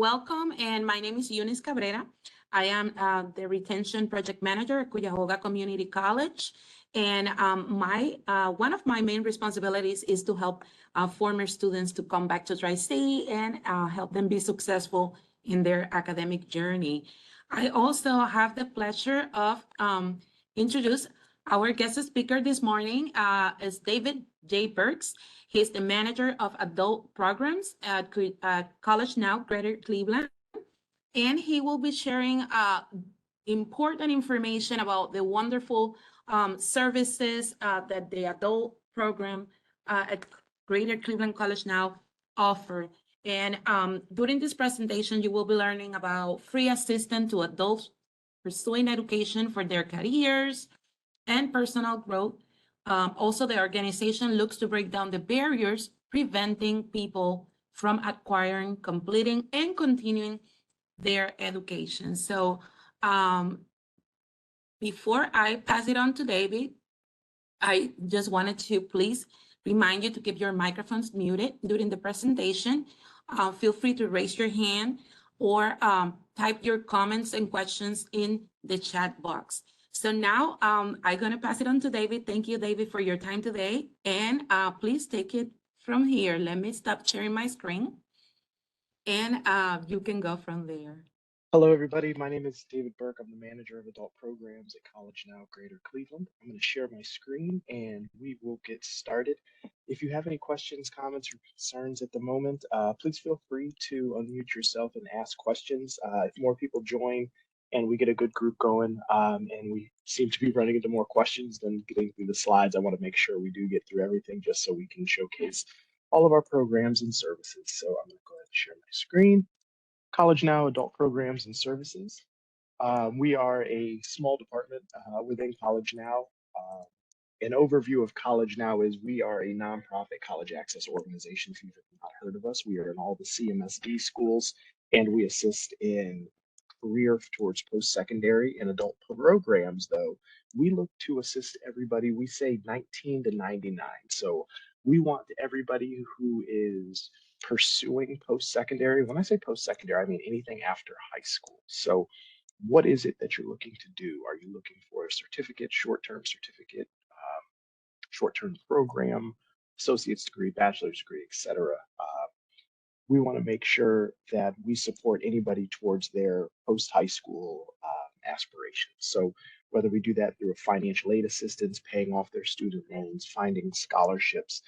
Welcome, and my name is Eunice Cabrera. I am the Retention Project Manager at Cuyahoga Community College. And my one of my main responsibilities is to help former students to come back to Tri-State and help them be successful in their academic journey. I also have the pleasure of introduce our guest speaker this morning is David J. Burks. He's the manager of adult programs at College Now, Greater Cleveland, and he will be sharing important information about the wonderful services that the adult program at Greater Cleveland College Now offer. And during this presentation, you will be learning about free assistance to adults pursuing education for their careers and personal growth. Also, the organization looks to break down the barriers preventing people from acquiring, completing, and continuing their education. So before I pass it on to David, I just wanted to please remind you to keep your microphones muted during the presentation. Feel free to raise your hand or type your comments and questions in the chat box. So now I'm going to pass it on to David. Thank you, David, for your time today. And please take it from here. Let me stop sharing my screen and you can go from there. Hello, everybody. My name is David Burke. I'm the manager of adult programs at College Now, Greater Cleveland. I'm going to share my screen and we will get started. If you have any questions, comments, or concerns at the moment, please feel free to unmute yourself and ask questions. If more people join and we get a good group going and we seem to be running into more questions than getting through the slides, I want to make sure we do get through everything just so we can showcase all of our programs and services. So I'm going to go ahead and share my screen. College Now Adult Programs and Services. We are a small department within College Now. An overview of College Now is we are a nonprofit college access organization. If you've not heard of us, we are in all the CMSD schools, and we assist in career towards post-secondary and adult programs, though. We look to assist everybody, we say 19 to 99. So we want everybody who is pursuing post-secondary. When I say post-secondary, I mean anything after high school. So what is it that you're looking to do? Are you looking for a certificate, short-term certificate, short-term program, associate's degree, bachelor's degree, etc.? We want to make sure that we support anybody towards their post-high school aspirations. So whether we do that through a financial aid assistance, paying off their student loans, finding scholarships,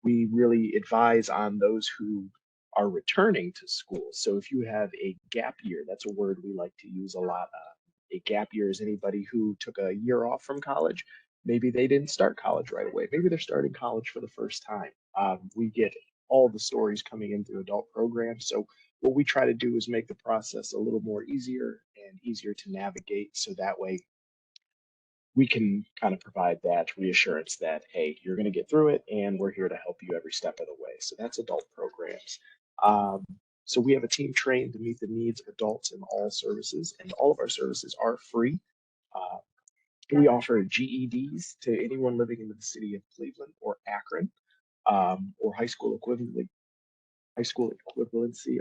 we really advise on those who are returning to school. So if you have a gap year, that's a word we like to use a lot. A gap year is anybody who took a year off from college. Maybe they didn't start college right away. Maybe they're starting college for the first time. We get all the stories coming in through adult programs. So what we try to do is make the process a little more easier and easier to navigate. So that way we can kind of provide that reassurance that, hey, you're going to get through it and we're here to help you every step of the way. So that's adult programs. So we have a team trained to meet the needs of adults in all services, and all of our services are free. We offer GEDs to anyone living in the city of Cleveland or Akron, or high school equivalency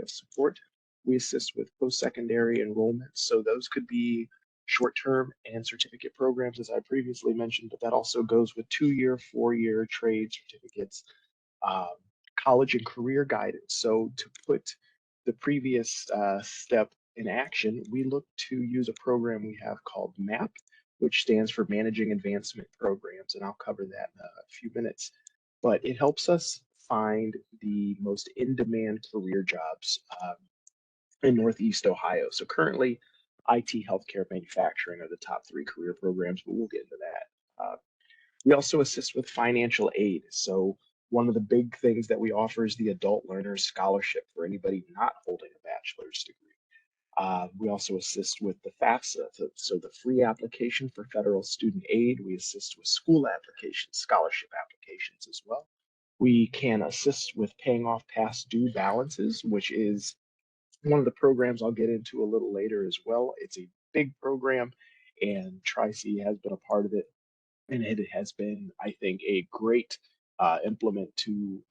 of support. We assist with post-secondary enrollment. So those could be short-term and certificate programs, as I previously mentioned, but that also goes with 2-year, 4-year trade certificates, college and career guidance. So to put the previous step in action, we look to use a program we have called MAP, which stands for Managing Advancement Programs, and I'll cover that in a few minutes. But it helps us find the most in-demand career jobs in Northeast Ohio. So currently, IT, healthcare, manufacturing are the top 3 career programs, but we'll get into that. We also assist with financial aid. So one of the big things that we offer is the Adult Learners Scholarship for anybody not holding a bachelor's degree. We also assist with the FAFSA, so the free application for federal student aid. We assist with school applications, scholarship applications as well. We can assist with paying off past due balances, which is one of the programs I'll get into a little later as well. It's a big program, and Tri-C has been a part of it, and it has been, I think, a great implement to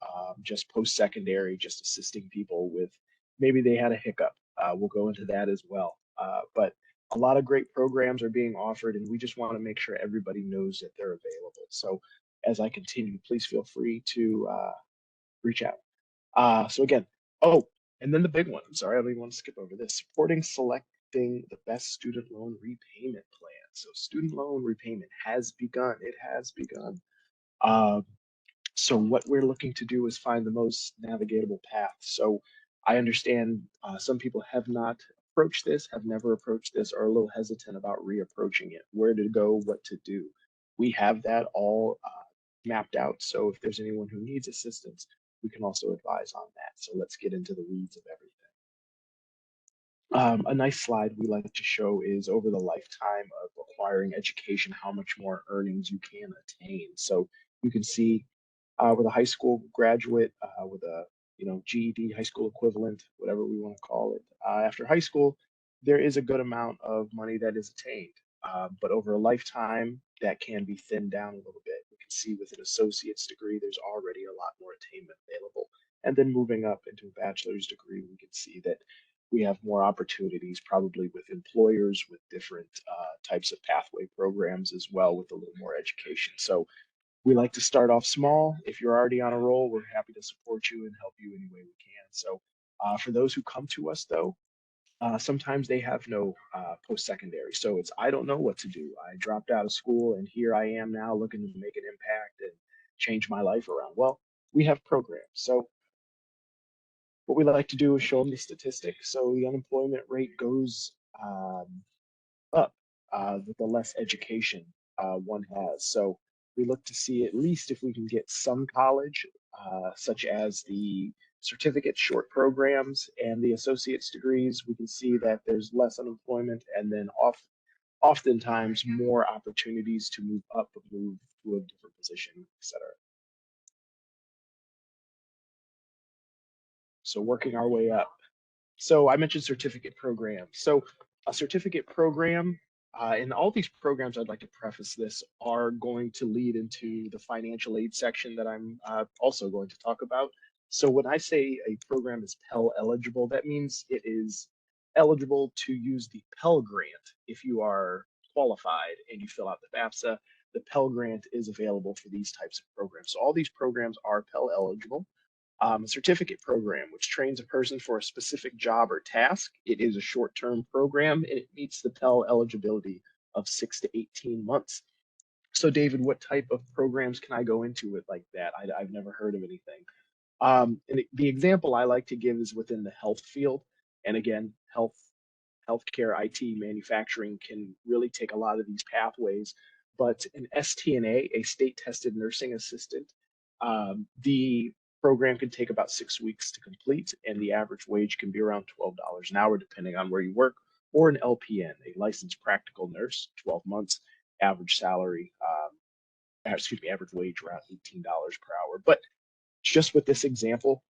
just post-secondary, just assisting people with maybe they had a hiccup. We'll go into that as well. But a lot of great programs are being offered, and we just want to make sure everybody knows that they're available. So as I continue, please feel free to reach out. So again, oh, and then the big one. I'm sorry, I don't even want to skip over this. Supporting selecting the best student loan repayment plan. So student loan repayment has begun. It has begun. Um, so what we're looking to do is find the most navigatable path. So I understand some people have not approached this, have never approached this, are a little hesitant about reapproaching it, where to go, what to do. We have that all mapped out. So if there's anyone who needs assistance, we can also advise on that. So let's get into the weeds of everything. A nice slide we like to show is over the lifetime of acquiring education, how much more earnings you can attain. So you can see with a high school graduate, with a GED, high school equivalent, whatever we want to call it, after high school, there is a good amount of money that is attained. But over a lifetime, that can be thinned down a little bit. We can see with an associate's degree, there's already a lot more attainment available. And then moving up into a bachelor's degree, we can see that we have more opportunities probably with employers with different types of pathway programs as well with a little more education. So we like to start off small. If you're already on a roll, we're happy to support you and help you any way we can. So for those who come to us though, sometimes they have no post-secondary. So it's, I don't know what to do. I dropped out of school and here I am now looking to make an impact and change my life around. Well, we have programs. So what we like to do is show them the statistics. So the unemployment rate goes up with the less education one has. So we look to see at least if we can get some college, such as the certificate short programs and the associate's degrees, we can see that there's less unemployment and then oftentimes more opportunities to move up, move to a different position, etc. So working our way up. So I mentioned certificate programs. So a certificate program, and all these programs, I'd like to preface this, are going to lead into the financial aid section that I'm also going to talk about. So when I say a program is Pell eligible, that means it is eligible to use the Pell Grant. If you are qualified and you fill out the FAFSA, the Pell Grant is available for these types of programs. So all these programs are Pell eligible. A certificate program, which trains a person for a specific job or task. It is a short-term program and it meets the Pell eligibility of 6 to 18 months. So David, what type of programs can I go into it like that? I've never heard of anything. And the example I like to give is within the health field. And again, healthcare, IT, manufacturing can really take a lot of these pathways. But an STNA, a state tested nursing assistant, the program can take about 6 weeks to complete, and the average wage can be around $12 an hour, depending on where you work, or an LPN, a licensed practical nurse, 12 months, average salary, average wage around $18 per hour. But just with this example,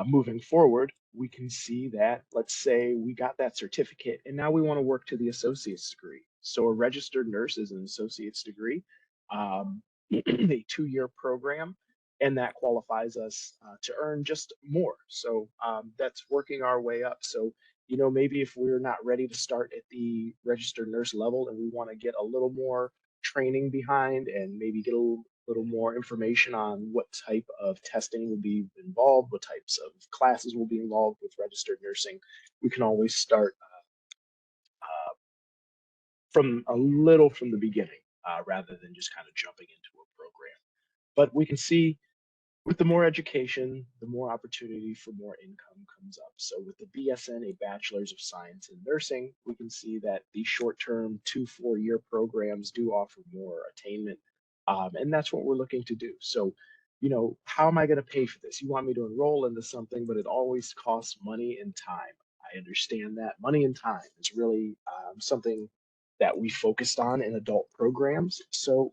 moving forward, we can see that, let's say we got that certificate and now we want to work to the associate's degree. So a registered nurse is an associate's degree, a 2-year program, and that qualifies us to earn just more. So that's working our way up. So, maybe if we're not ready to start at the registered nurse level and we want to get a little more training behind and maybe get a little more information on what type of testing will be involved, what types of classes will be involved with registered nursing, we can always start from the beginning rather than just kind of jumping into a program. But we can see with the more education, the more opportunity for more income comes up. So with the BSN, a Bachelor's of Science in Nursing, we can see that the short-term 2-4-year programs do offer more attainment. And that's what we're looking to do. So, how am I going to pay for this? You want me to enroll into something, but it always costs money and time. I understand that. Money and time is really something that we focused on in adult programs. So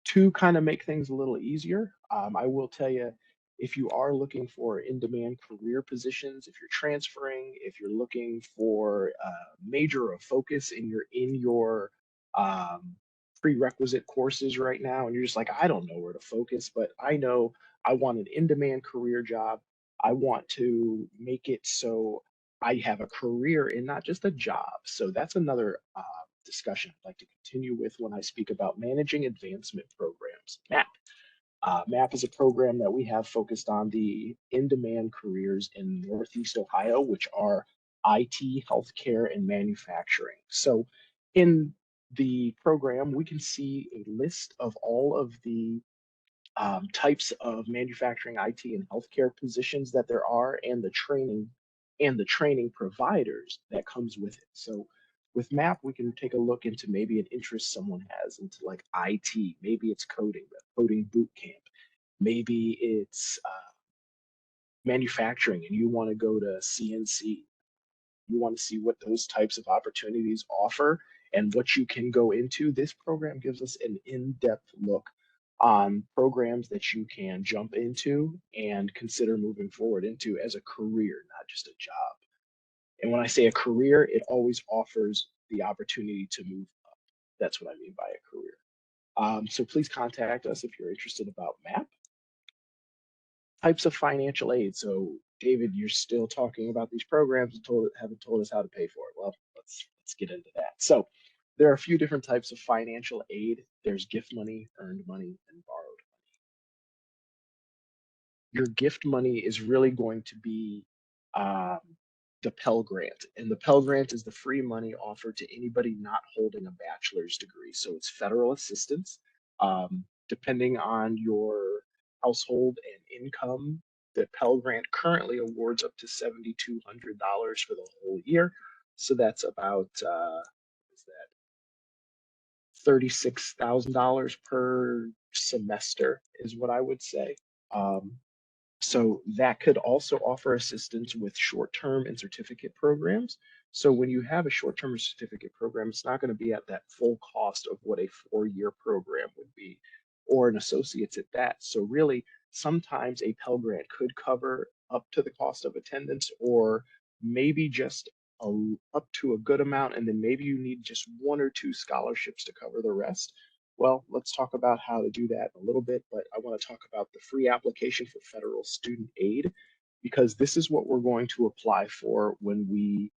to kind of make things a little easier, I will tell you, if you are looking for in-demand career positions, if you're transferring, if you're looking for a major or focus in your prerequisite courses right now, and you're just like, I don't know where to focus, but I know I want an in-demand career job, I want to make it so I have a career and not just a job. So that's another discussion I'd like to continue with when I speak about managing advancement programs, MAP. MAP is a program that we have focused on the in-demand careers in Northeast Ohio, which are IT, healthcare, and manufacturing. So in the program, we can see a list of all of the types of manufacturing, IT, and healthcare positions that there are, and the training providers that comes with it. So with MAP, we can take a look into maybe an interest someone has into like IT. Maybe it's coding, coding boot camp. Maybe it's manufacturing, and you want to go to CNC. You want to see what those types of opportunities offer and what you can go into. This program gives us an in-depth look on programs that you can jump into and consider moving forward into as a career, not just a job. And when I say a career, it always offers the opportunity to move up. That's what I mean by a career. So please contact us if you're interested about MAP. Types of financial aid. So David, you're still talking about these programs and haven't told us how to pay for it. Well, let's get into that. So there are a few different types of financial aid. There's gift money, earned money, and borrowed money. Your gift money is really going to be the Pell Grant. And the Pell Grant is the free money offered to anybody not holding a bachelor's degree. So it's federal assistance. Depending on your household and income, the Pell Grant currently awards up to $7,200 for the whole year. So that's about $36,000 per semester is what I would say. So that could also offer assistance with short-term and certificate programs. So when you have a short-term or certificate program, it's not going to be at that full cost of what a 4-year program would be, or an associate's at that. So really, sometimes a Pell Grant could cover up to the cost of attendance, or maybe just up to a good amount, and then maybe you need just 1 or 2 scholarships to cover the rest. Well, let's talk about how to do that in a little bit, but I want to talk about the free application for federal student aid, because this is what we're going to apply for when we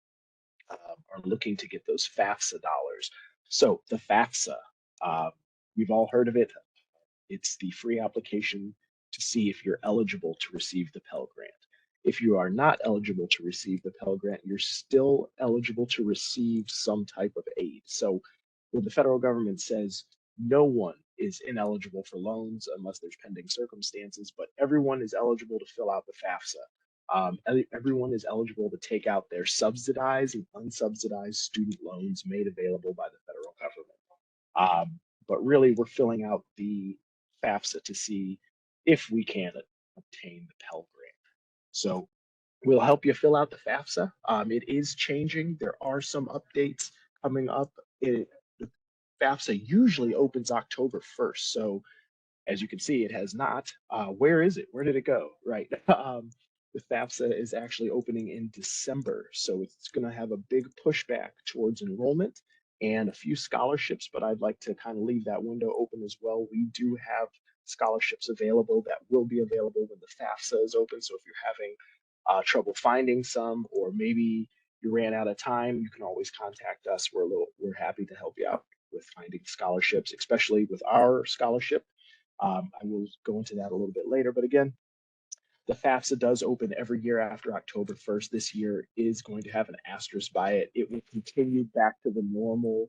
are looking to get those FAFSA dollars. So the FAFSA, we've all heard of it. It's the free application to see if you're eligible to receive the Pell Grant. If you are not eligible to receive the Pell Grant, you're still eligible to receive some type of aid. So when the federal government says no one is ineligible for loans unless there's pending circumstances, but everyone is eligible to fill out the FAFSA. Everyone is eligible to take out their subsidized and unsubsidized student loans made available by the federal government. But really, we're filling out the FAFSA to see if we can obtain the Pell Grant. So we'll help you fill out the FAFSA. It is changing. There are some updates coming up. The FAFSA usually opens October 1st. So as you can see, it has not. Where is it? Where did it go? Right. The FAFSA is actually opening in December. So it's going to have a big pushback towards enrollment and a few scholarships, but I'd like to kind of leave that window open as well. We do have scholarships available that will be available when the FAFSA is open. So if you're having trouble finding some, or maybe you ran out of time, you can always contact us. We're happy to help you out with finding scholarships, especially with our scholarship. I will go into that a little bit later, but again, the FAFSA does open every year after October 1st. This year is going to have an asterisk by it. It will continue back to the normal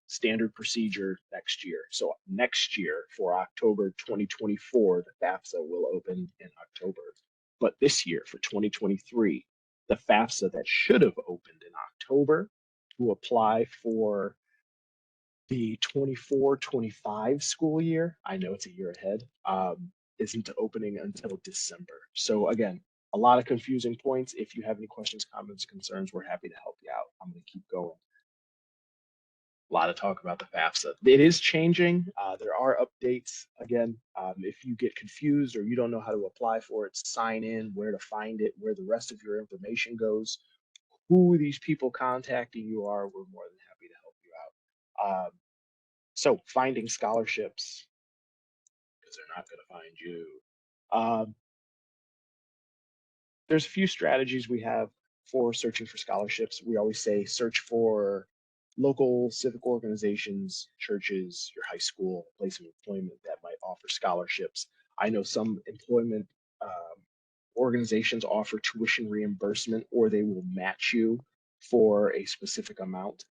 standard procedure next year. So next year for October 2024, the FAFSA will open in October. But this year for 2023, the FAFSA that should have opened in October to apply for the 24-25 school year, I know it's a year ahead, isn't opening until December. So again, a lot of confusing points. If you have any questions, comments, concerns, we're happy to help you out. I'm going to keep going. A lot of talk about the FAFSA. It is changing. There are updates. Again, if you get confused or you don't know how to apply for it, sign in, where to find it, where the rest of your information goes, who these people contacting you are, we're more than happy to help you out. So finding scholarships, because they're not going to find you. there's a few strategies we have for searching for scholarships. We always say search for local civic organizations, churches, your high school, place of employment that might offer scholarships. I know some employment organizations offer tuition reimbursement, or they will match you for a specific amount.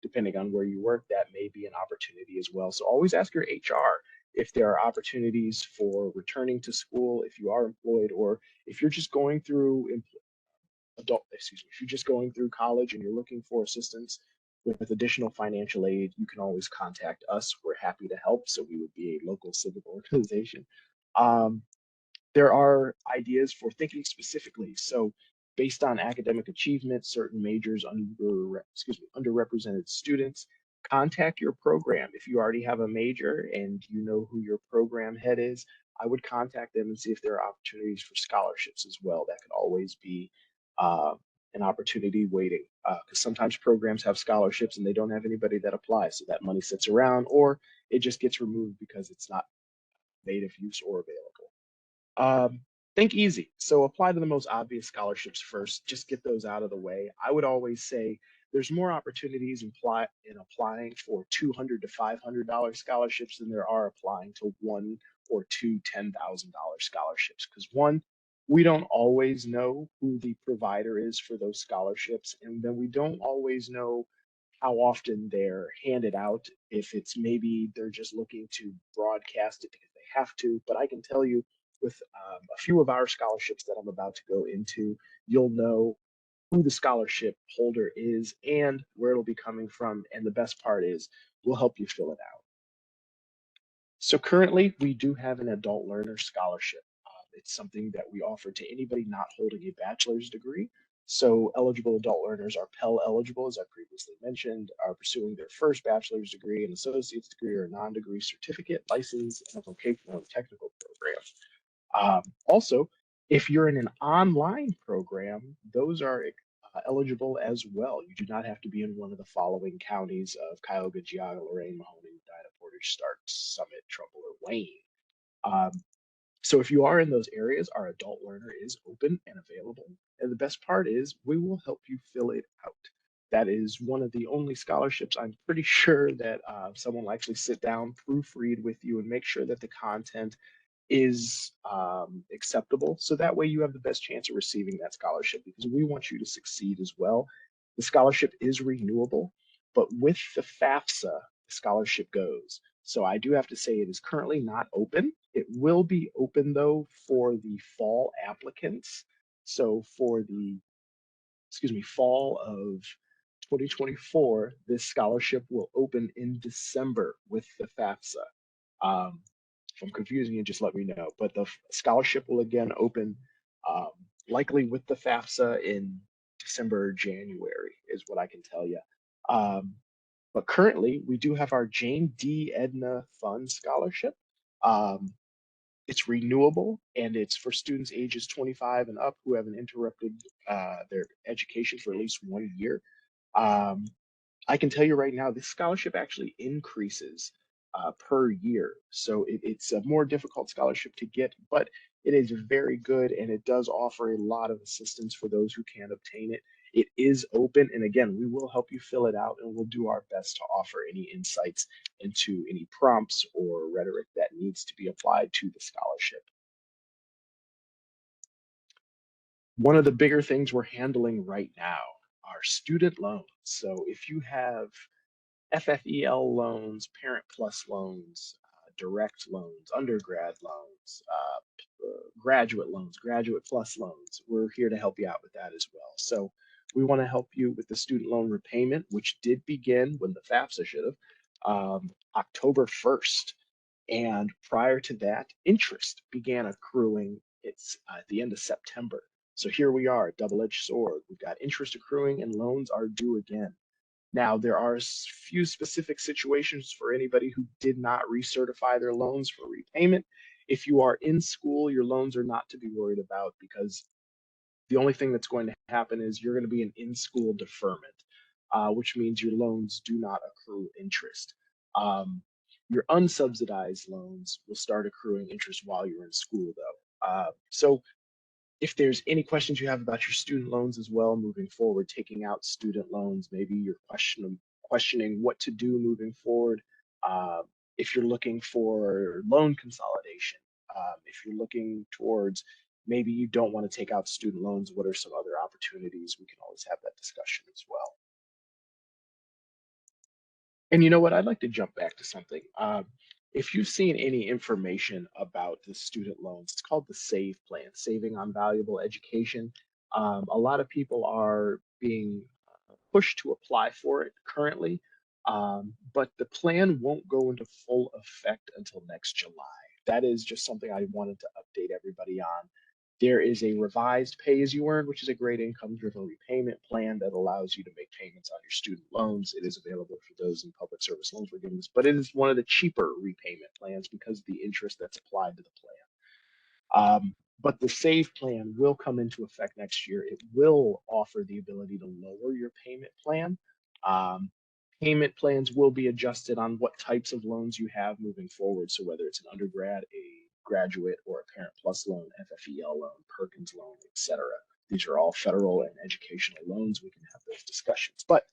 Depending on where you work, that may be an opportunity as well. So always ask your HR if there are opportunities for returning to school if you are employed, or if you're just going through if you're just going through college and you're looking for assistance with additional financial aid, you can always contact us. We're happy to help. So we would be a local civic organization. Um, there are ideas for thinking specifically. So based on academic achievement, certain majors underrepresented students, contact your program. If you already have a major and you know who your program head is, I would contact them and see if there are opportunities for scholarships as well. That could always be uh, an opportunity waiting, because sometimes programs have scholarships and they don't have anybody that applies. So that money sits around, or it just gets removed because it's not made of use or available. Think easy. So apply to the most obvious scholarships first. Just get those out of the way. I would always say there's more opportunities in applying for $200 to $500 scholarships than there are applying to one or two $10,000 scholarships. Because one, we don't always know who the provider is for those scholarships, and then we don't always know how often they're handed out. If it's maybe they're just looking to broadcast it because they have to. But I can tell you, with a few of our scholarships that I'm about to go into, you'll know who the scholarship holder is and where it'll be coming from. And the best part is we'll help you fill it out. So currently we do have an adult learner scholarship. It's something that we offer to anybody not holding a bachelor's degree. So eligible adult learners are Pell eligible, as I previously mentioned, are pursuing their first bachelor's degree, an associate's degree, or a non-degree certificate, license, and a vocational and technical program. Also, if you're in an online program, those are eligible as well. You do not have to be in one of the following counties of Cuyahoga, Geauga, Lorain, Mahoney, Medina, Portage, Stark, Summit, Trumbull, or Wayne. Um, so if you are in those areas, our adult learner is open and available. And the best part is we will help you fill it out. That is one of the only scholarships I'm pretty sure that someone will actually sit down, proofread with you, and make sure that the content is acceptable. So that way you have the best chance of receiving that scholarship, because we want you to succeed as well. The scholarship is renewable, but with the FAFSA, the scholarship goes. So I do have to say it is currently not open. It will be open though for the fall applicants. So for the, fall of 2024, this scholarship will open in December with the FAFSA. If I'm confusing you, just let me know. But the scholarship will again open um, likely with the FAFSA in December, January, is what I can tell you. But currently, we do have our Jane D. Edna Fund Scholarship. Um, it's renewable, and it's for students ages 25 and up who haven't interrupted their education for at least 1 year. Um, I can tell you right now, this scholarship actually increases per year. So it's a more difficult scholarship to get, but it is very good, and it does offer a lot of assistance for those who can't obtain it. It is open, and again, we will help you fill it out, and we'll do our best to offer any insights into any prompts or rhetoric that needs to be applied to the scholarship. One of the bigger things we're handling right now are student loans. So if you have FFEL loans, Parent Plus loans, direct loans, undergrad loans, graduate loans, Graduate Plus loans. We're here to help you out with that as well. So we want to help you with the student loan repayment, which did begin when the FAFSA should have, October 1st. And prior to that, interest began accruing. It's at the end of September. So here we are, double-edged sword. We've got interest accruing and loans are due again. Now, there are a few specific situations for anybody who did not recertify their loans for repayment. If you are in school, your loans are not to be worried about, because the only thing that's going to happen is you're going to be an in-school deferment, which means your loans do not accrue interest. Your unsubsidized loans will start accruing interest while you're in school, though. So if there's any questions you have about your student loans as well, moving forward, taking out student loans, maybe you're questioning what to do moving forward. Uh, if you're looking for loan consolidation, if you're looking towards maybe you don't want to take out student loans, what are some other opportunities? We can always have that discussion as well. And you know what? I'd like to jump back to something. If you've seen any information about the student loans, it's called the SAVE plan, Saving on Valuable Education. A lot of people are being pushed to apply for it currently, but the plan won't go into full effect until next July. That is just something I wanted to update everybody on. There is a revised pay as you earn, which is a great income driven repayment plan that allows you to make payments on your student loans. It is available for those in public service loan forgiveness, but it is one of the cheaper repayment plans because of the interest that's applied to the plan. But the SAVE plan will come into effect next year. It will offer the ability to lower your payment plan. Payment plans will be adjusted on what types of loans you have moving forward. So whether it's an undergrad, a graduate, or a Parent Plus loan, FFEL loan, Perkins loan, etc. These are all federal and educational loans. We can have those discussions. But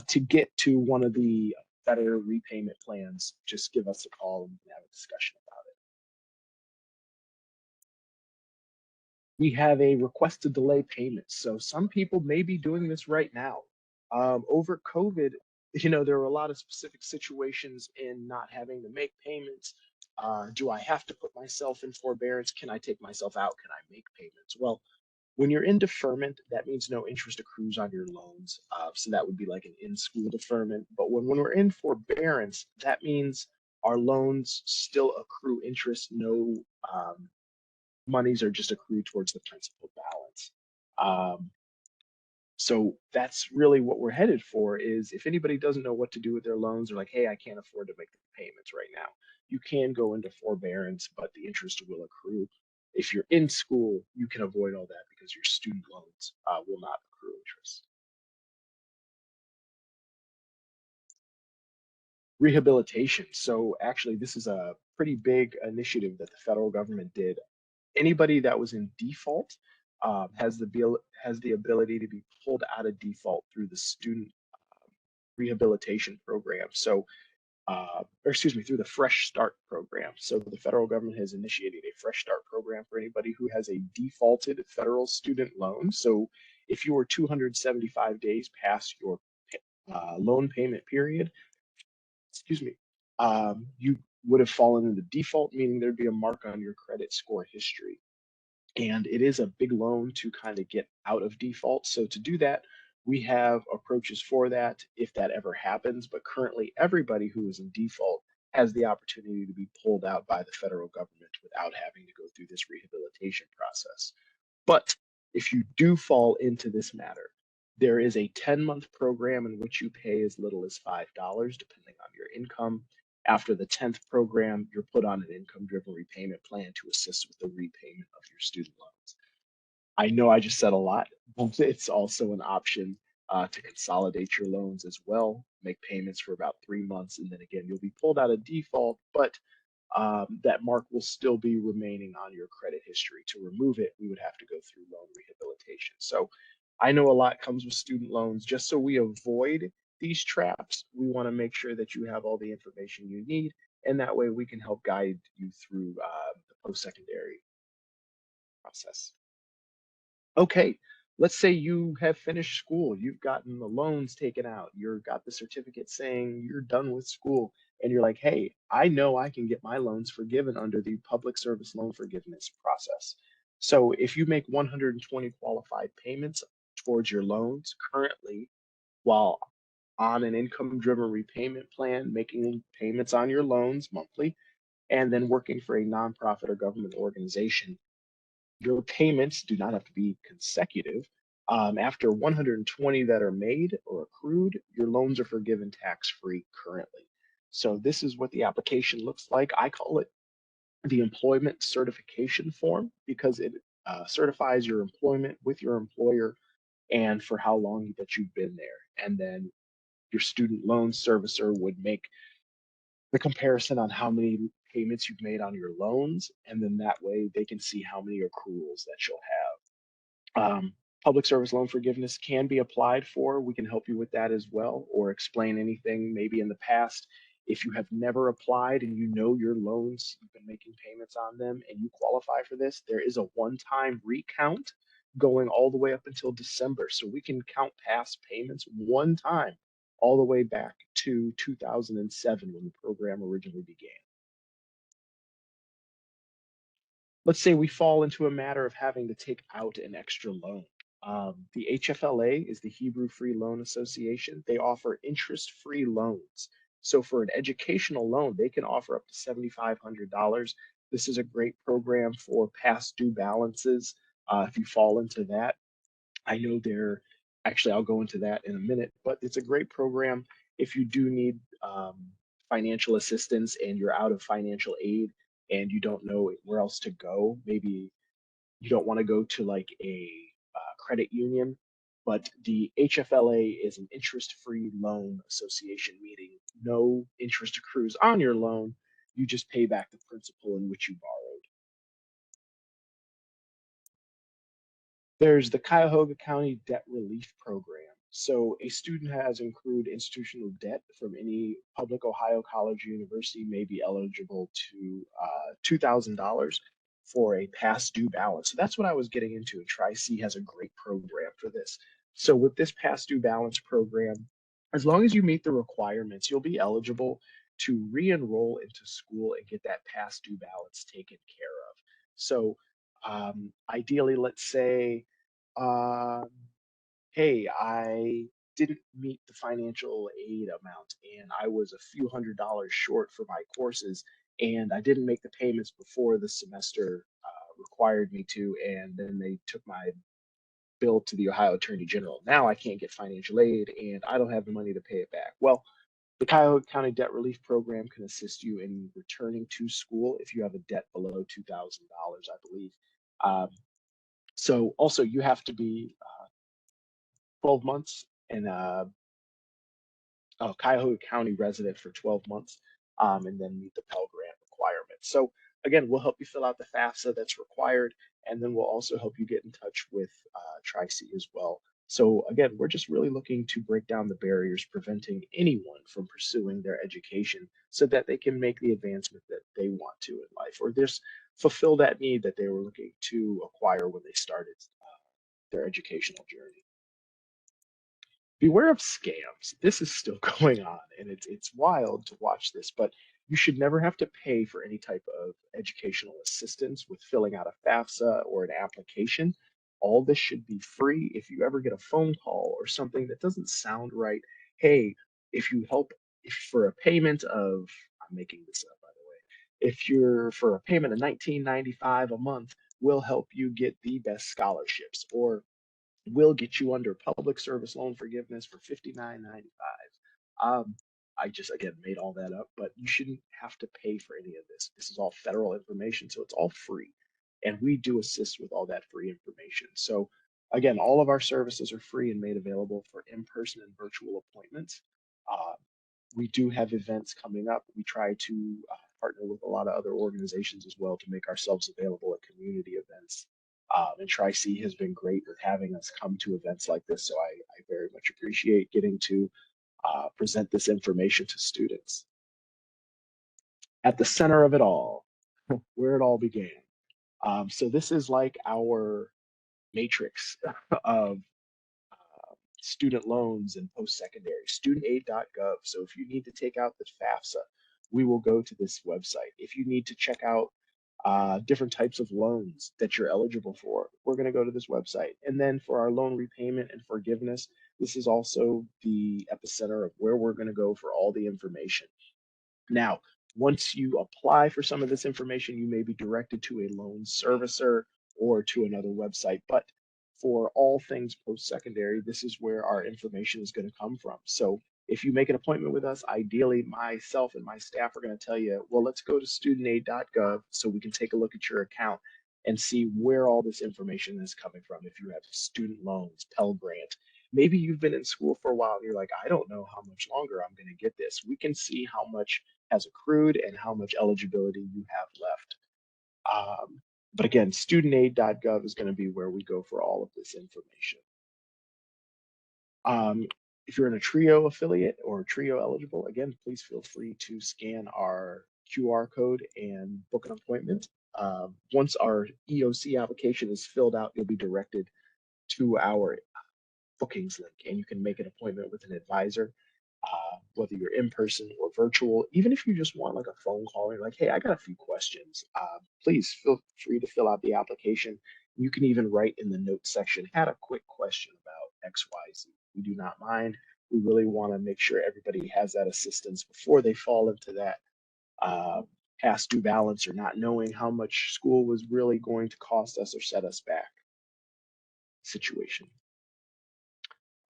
to get to one of the better repayment plans, just give us a call and we can have a discussion about it. We have a request to delay payments. So some people may be doing this right now. Over COVID, there were a lot of specific situations in not having to make payments. Do I have to put myself in forbearance? Can I take myself out? Can I make payments? Well, when you're in deferment, that means no interest accrues on your loans. So that would be like an in-school deferment. But when we're in forbearance, that means our loans still accrue interest. No monies are just accrued towards the principal balance. So that's really what we're headed for is if anybody doesn't know what to do with their loans or like, hey, I can't afford to make the payments right now, you can go into forbearance, but the interest will accrue. If you're in school, you can avoid all that because your student loans will not accrue interest. Rehabilitation. So actually, this is a pretty big initiative that the federal government did. Anybody that was in default has the ability to be pulled out of default through the student rehabilitation program. So, or excuse me, through the Fresh Start program. So the federal government has initiated a Fresh Start program for anybody who has a defaulted federal student loan. So if you were 275 days past your loan payment period, excuse me, you would have fallen into default, meaning there'd be a mark on your credit score history. And it is a big loan to kind of get out of default. So to do that, we have approaches for that if that ever happens. But currently, everybody who is in default has the opportunity to be pulled out by the federal government without having to go through this rehabilitation process. But if you do fall into this matter, there is a 10-month program in which you pay as little as $5, depending on your income. After the 10th program, you're put on an income-driven repayment plan to assist with the repayment of your student loans. I know I just said a lot, but it's also an option to consolidate your loans as well, make payments for about 3 months, and then again, you'll be pulled out of default, but that mark will still be remaining on your credit history. To remove it, we would have to go through loan rehabilitation. So I know a lot comes with student loans. Just so we avoid these traps, we want to make sure that you have all the information you need, and that way we can help guide you through the post-secondary process. Okay, let's say you have finished school, you've gotten the loans taken out, you've got the certificate saying you're done with school, and you're like, hey, I know I can get my loans forgiven under the public service loan forgiveness process. So if you make 120 qualified payments towards your loans currently, while on an income driven repayment plan, making payments on your loans monthly, and then working for a nonprofit or government organization, your payments do not have to be consecutive. After 120 that are made or accrued, your loans are forgiven tax-free currently. So this is what the application looks like. I call it the employment certification form because it certifies your employment with your employer and for how long that you've been there. And then your student loan servicer would make the comparison on how many payments you've made on your loans, and then that way they can see how many accruals that you'll have Public service loan forgiveness can be applied for. We can help you with that as well, or explain anything maybe in the past. If you have never applied and you know your loans, you've been making payments on them and you qualify for this, there is a one-time recount going all the way up until December. So we can count past payments one time all the way back to 2007 when the program originally began. Let's say we fall into a matter of having to take out an extra loan. The HFLA is the Hebrew Free Loan Association. They offer interest-free loans. So for an educational loan, they can offer up to $7,500. This is a great program for past due balances. If you fall into that, I know actually, I'll go into that in a minute, but it's a great program if you do need financial assistance and you're out of financial aid and you don't know where else to go. Maybe you don't want to go to like a credit union, but the HFLA is an interest-free loan association, meaning no interest accrues on your loan. You just pay back the principal in which you borrowed. There's the Cuyahoga County Debt Relief Program. So a student has accrued institutional debt from any public Ohio college or university may be eligible to $2,000 for a past due balance. So that's what I was getting into. And Tri-C has a great program for this. So with this past due balance program, as long as you meet the requirements, you'll be eligible to re-enroll into school and get that past due balance taken care of. So ideally, let's say, um, hey, I didn't meet the financial aid amount and I was a few $100s short for my courses and I didn't make the payments before the semester required me to, and then they took my bill to the Ohio Attorney General. Now I can't get financial aid and I don't have the money to pay it back. Well, the Cuyahoga County Debt Relief Program can assist you in returning to school if you have a debt below $2,000, I believe. Um, so also you have to be 12 months and a Cuyahoga County resident for 12 months, and then meet the Pell Grant requirements. So again, we'll help you fill out the FAFSA that's required, and then we'll also help you get in touch with Tri-C as well. So again, we're just really looking to break down the barriers preventing anyone from pursuing their education so that they can make the advancement that they want to in life, or just fulfill that need that they were looking to acquire when they started their educational journey. Beware of scams. This is still going on, and it's wild to watch this, but you should never have to pay for any type of educational assistance with filling out a FAFSA or an application. All this should be free. If you ever get a phone call or something that doesn't sound right, hey, if you help if for a payment of, I'm making this up by the way, if you're for a payment of $19.95 a month, we'll help you get the best scholarships, or will get you under public service loan forgiveness for $59.95. I just again made all that up, but you shouldn't have to pay for any of this. This is all federal information, so it's all free. And we do assist with all that free information. So again, all of our services are free and made available for in-person and virtual appointments. Uh, we do have events coming up. We try to partner with a lot of other organizations as well to make ourselves available at community events. And Tri-C has been great with having us come to events like this. So I very much appreciate getting to present this information to students. At the center of it all, where it all began. So this is like our matrix of student loans and post-secondary, studentaid.gov. So if you need to take out the FAFSA, we will go to this website. If you need to check out different types of loans that you're eligible for, we're going to go to this website. And then for our loan repayment and forgiveness, this is also the epicenter of where we're going to go for all the information. Now, once you apply for some of this information, you may be directed to a loan servicer or to another website. But for all things post-secondary, this is where our information is going to come from. So if you make an appointment with us, ideally myself and my staff are going to tell you, well, let's go to studentaid.gov so we can take a look at your account and see where all this information is coming from. If you have student loans, Pell Grant, maybe you've been in school for a while and you're like, I don't know how much longer I'm going to get this. We can see how much has accrued and how much eligibility you have left. But again, studentaid.gov is going to be where we go for all of this information. If you're in a TRIO affiliate or TRIO eligible, again, please feel free to scan our QR code and book an appointment. Once our EOC application is filled out, you'll be directed to our bookings link, and you can make an appointment with an advisor, whether you're in person or virtual. Even if you just want like a phone call, you're like, hey, I got a few questions. Please feel free to fill out the application. You can even write in the notes section, had a quick question about XYZ. We do not mind. We really want to make sure everybody has that assistance before they fall into that past due balance or not knowing how much school was really going to cost us or set us back situation.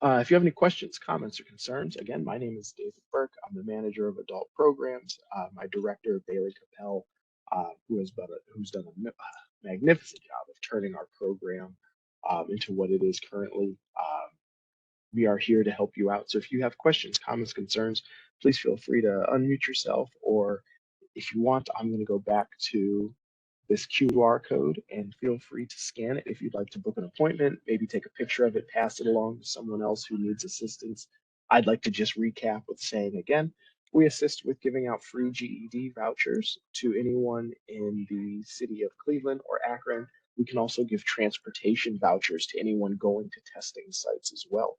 If you have any questions, comments, or concerns, again, my name is David Burke. I'm the manager of adult programs. My director, Bailey Capel, who's done a magnificent job of turning our program into what it is currently. We are here to help you out. So if you have questions, comments, concerns, please feel free to unmute yourself, or if you want, I'm going to go back to this QR code and feel free to scan it if you'd like to book an appointment, maybe take a picture of it, pass it along to someone else who needs assistance. I'd like to just recap with saying again, we assist with giving out free GED vouchers to anyone in the city of Cleveland or Akron. We can also give transportation vouchers to anyone going to testing sites as well.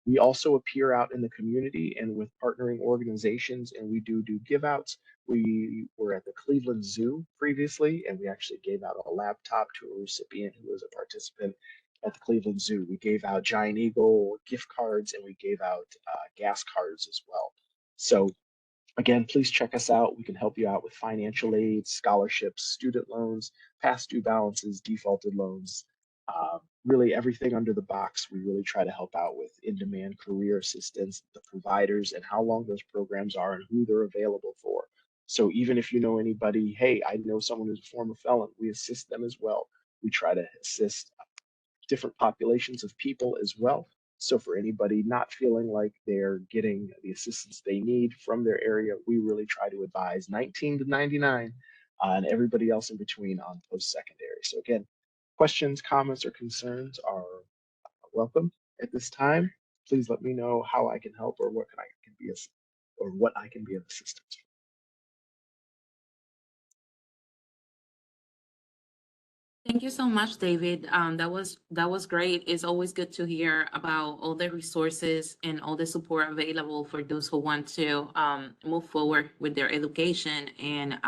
We also appear out in the community and with partnering organizations, and we do give outs. We were at the Cleveland Zoo previously, and we actually gave out a laptop to a recipient who was a participant at the Cleveland Zoo. We gave out Giant Eagle gift cards, and we gave out gas cards as well. So again, please check us out. We can help you out with financial aid, scholarships, student loans, past due balances, defaulted loans, really everything under the box. We really try to help out with in-demand career assistance, the providers, and how long those programs are and who they're available for. So even if you know anybody, hey, I know someone who's a former felon, we assist them as well. We try to assist different populations of people as well. So for anybody not feeling like they're getting the assistance they need from their area, we really try to advise 19 to 99 and everybody else in between on post-secondary. So again, questions, comments, or concerns are welcome at this time. Please let me know how I can help or what I can be of assistance. Thank you so much, David. That was great. It's always good to hear about all the resources and all the support available for those who want to move forward with their education. And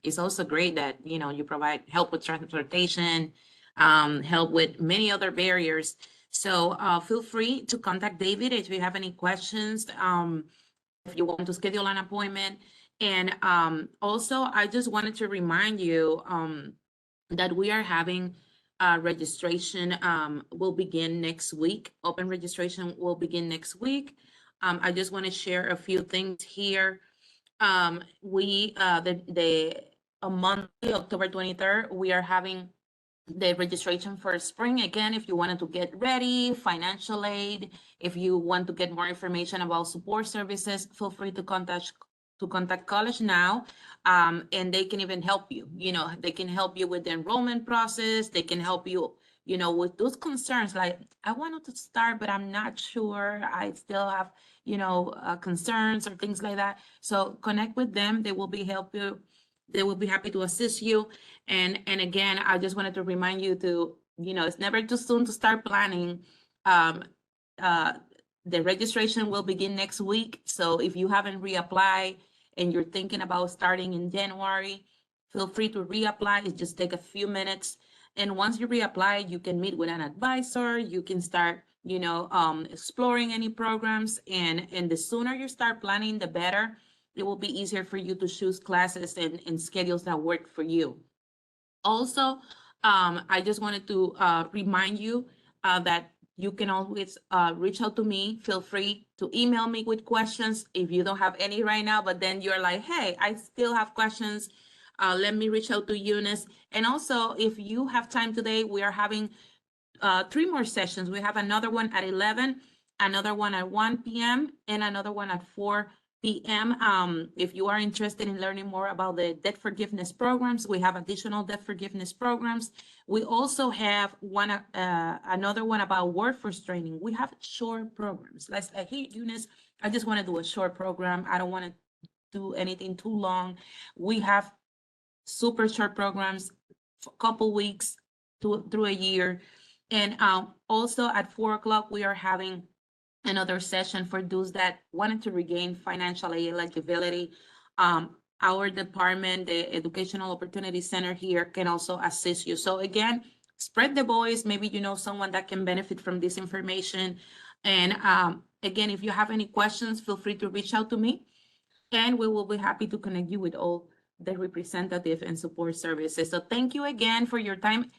it's also great that you provide help with transportation, help with many other barriers. So feel free to contact David if you have any questions. If you want to schedule an appointment, and also I just wanted to remind you. That we are having registration will begin next week. Open registration will begin next week. I just want to share a few things here. On Monday, October 23rd, we are having the registration for spring. Again, if you wanted to get ready, financial aid, if you want to get more information about support services, feel free to contact College Now, and they can even help you. They can help you with the enrollment process. They can help you, with those concerns like, I wanted to start, but I'm not sure. I still have, concerns or things like that. So connect with them. They will be They will be happy to assist you. And again, I just wanted to remind you to, it's never too soon to start planning. The registration will begin next week. So if you haven't reapplied and you're thinking about starting in January, feel free to reapply. It just take a few minutes. And once you reapply, you can meet with an advisor. You can start, exploring any programs. And the sooner you start planning, the better. It will be easier for you to choose classes and schedules that work for you. Also, I just wanted to remind you that you can always reach out to me. Feel free to email me with questions if you don't have any right now, but then you're like, hey, I still have questions. Let me reach out to Eunice. And also, if you have time today, we are having 3 more sessions. We have another one at 11, another one at 1 p.m., and another one at 4 p.m. If you are interested in learning more about the debt forgiveness programs, we have additional debt forgiveness programs. We also have another one about workforce training. We have short programs. Like, hey, Eunice, I just want to do a short program. I don't want to do anything too long. We have super short programs, a couple weeks through a year. And also at 4 o'clock, we are having another session for those that wanted to regain financial aid eligibility. Our department, the Educational Opportunity Center here, can also assist you. So again, spread the voice. Maybe you know someone that can benefit from this information. And again, if you have any questions, feel free to reach out to me, and we will be happy to connect you with all the representative and support services. So thank you again for your time.